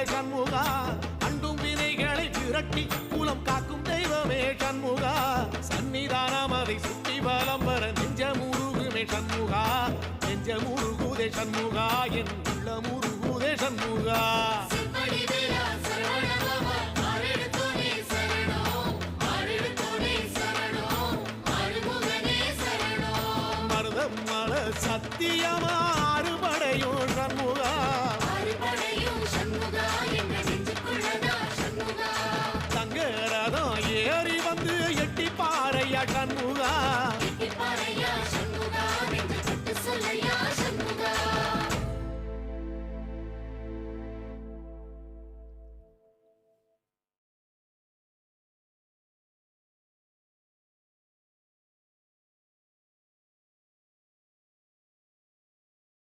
முருகுதே சண்முகா அண்டும் வினைகளை விரட்டி குலம் காக்கும் தெய்வமே சண்முகா சன்னிதானம் அதை சுற்றி பலம் வர நெஞ்ச முருகுமே சண்முகா நெஞ்ச முருகுதே சண்முகா என் உள்ள முருகுதே சண்முகா